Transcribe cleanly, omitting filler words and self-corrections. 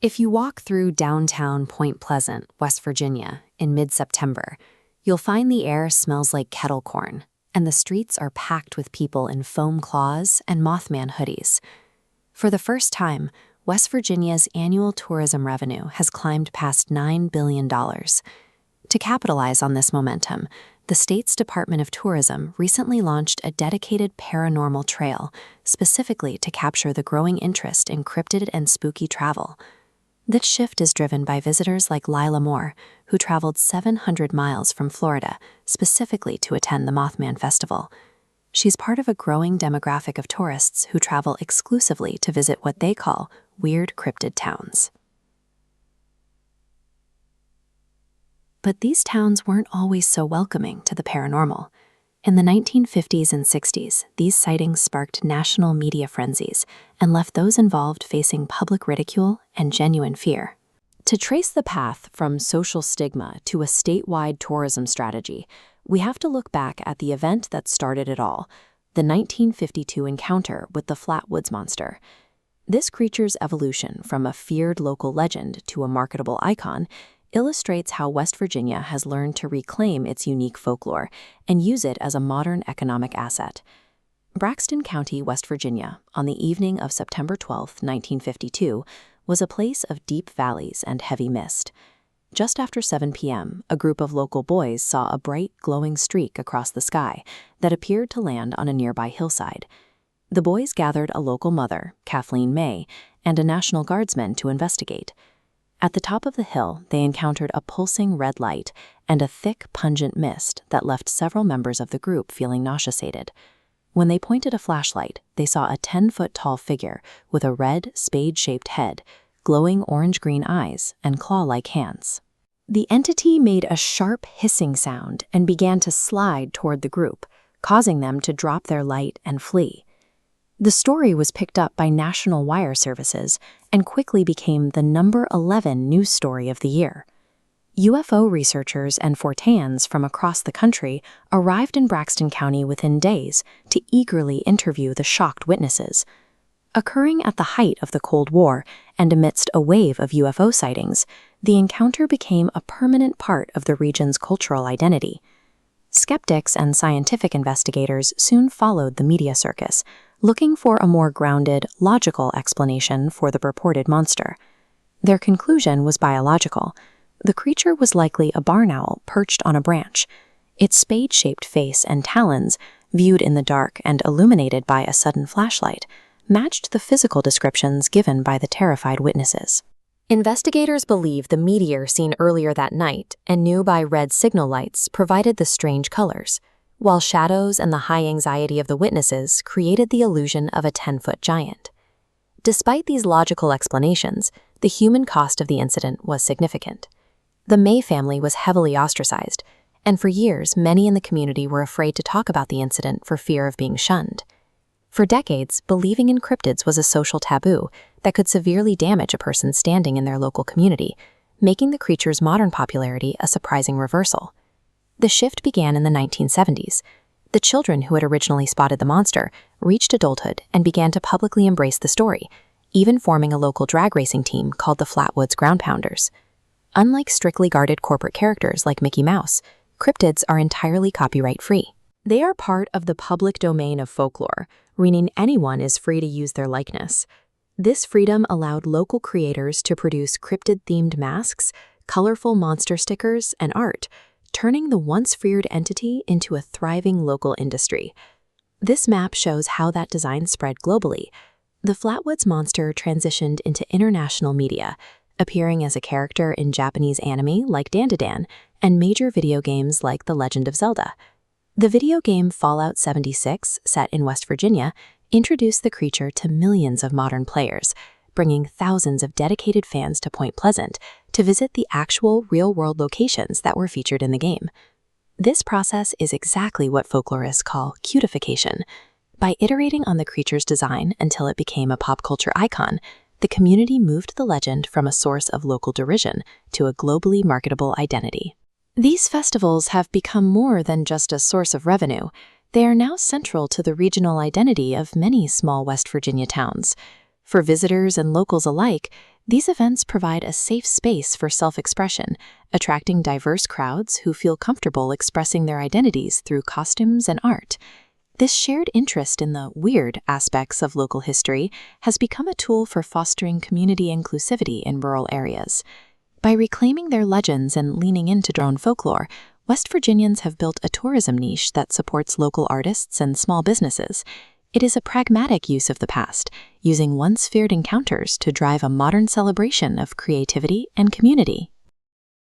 If you walk through downtown Point Pleasant, West Virginia, in mid-September, you'll find the air smells like kettle corn, and the streets are packed with people in foam claws and Mothman hoodies. For the first time, West Virginia's annual tourism revenue has climbed past $9 billion. To capitalize on this momentum, the state's Department of Tourism recently launched a dedicated paranormal trail specifically to capture the growing interest in cryptid and spooky travel. This shift is driven by visitors like Lila Moore, who traveled 700 miles from Florida specifically to attend the Mothman Festival. She's part of a growing demographic of tourists who travel exclusively to visit what they call weird cryptid towns. But these towns weren't always so welcoming to the paranormal. In the 1950s and 60s, these sightings sparked national media frenzies and left those involved facing public ridicule and genuine fear. To trace the path from social stigma to a statewide tourism strategy, we have to look back at the event that started it all, the 1952 encounter with the Flatwoods Monster. This creature's evolution from a feared local legend to a marketable icon illustrates how West Virginia has learned to reclaim its unique folklore and use it as a modern economic asset. Braxton County, West Virginia, on the evening of September 12, 1952, was a place of deep valleys and heavy mist. Just after 7 p.m., a group of local boys saw a bright, glowing streak across the sky that appeared to land on a nearby hillside. The boys gathered a local mother, Kathleen May, and a National Guardsman to investigate. At the top of the hill, they encountered a pulsing red light and a thick, pungent mist that left several members of the group feeling nauseated. When they pointed a flashlight, they saw a 10-foot-tall figure with a red, spade-shaped head, glowing orange-green eyes, and claw-like hands. The entity made a sharp hissing sound and began to slide toward the group, causing them to drop their light and flee. The story was picked up by National Wire Services and quickly became the number 11 news story of the year. UFO researchers and Fortans from across the country arrived in Braxton County within days to eagerly interview the shocked witnesses. Occurring at the height of the Cold War and amidst a wave of UFO sightings, the encounter became a permanent part of the region's cultural identity. Skeptics and scientific investigators soon followed the media circus, looking for a more grounded, logical explanation for the purported monster. Their conclusion was biological. The creature was likely a barn owl perched on a branch. Its spade-shaped face and talons, viewed in the dark and illuminated by a sudden flashlight, matched the physical descriptions given by the terrified witnesses. Investigators believe the meteor seen earlier that night and nearby red signal lights provided the strange colors, while shadows and the high anxiety of the witnesses created the illusion of a 10-foot giant. Despite these logical explanations, the human cost of the incident was significant. The May family was heavily ostracized, and for years many in the community were afraid to talk about the incident for fear of being shunned. For decades, believing in cryptids was a social taboo that could severely damage a person standing in their local community, making the creature's modern popularity a surprising reversal. The shift began in the 1970s. The children who had originally spotted the monster reached adulthood and began to publicly embrace the story, even forming a local drag racing team called the Flatwoods Ground Pounders. Unlike strictly guarded corporate characters like Mickey Mouse, cryptids are entirely copyright-free. They are part of the public domain of folklore, meaning anyone is free to use their likeness. This freedom allowed local creators to produce cryptid-themed masks, colorful monster stickers, and art, turning the once feared entity into a thriving local industry. This map shows how that design spread globally. The Flatwoods Monster transitioned into international media, appearing as a character in Japanese anime like Dandadan and major video games like The Legend of Zelda. The video game Fallout 76, set in West Virginia, introduced the creature to millions of modern players, bringing thousands of dedicated fans to Point Pleasant to visit the actual real-world locations that were featured in the game. This process is exactly what folklorists call cutification. By iterating on the creature's design until it became a pop culture icon, the community moved the legend from a source of local derision to a globally marketable identity. These festivals have become more than just a source of revenue. They are now central to the regional identity of many small West Virginia towns. For visitors and locals alike, These events provide a safe space for self-expression, attracting diverse crowds who feel comfortable expressing their identities through costumes and art. This shared interest in the weird aspects of local history has become a tool for fostering community inclusivity in rural areas. By reclaiming their legends and leaning into drone folklore, West Virginians have built a tourism niche that supports local artists and small businesses. It is a pragmatic use of the past, using once-feared encounters to drive a modern celebration of creativity and community.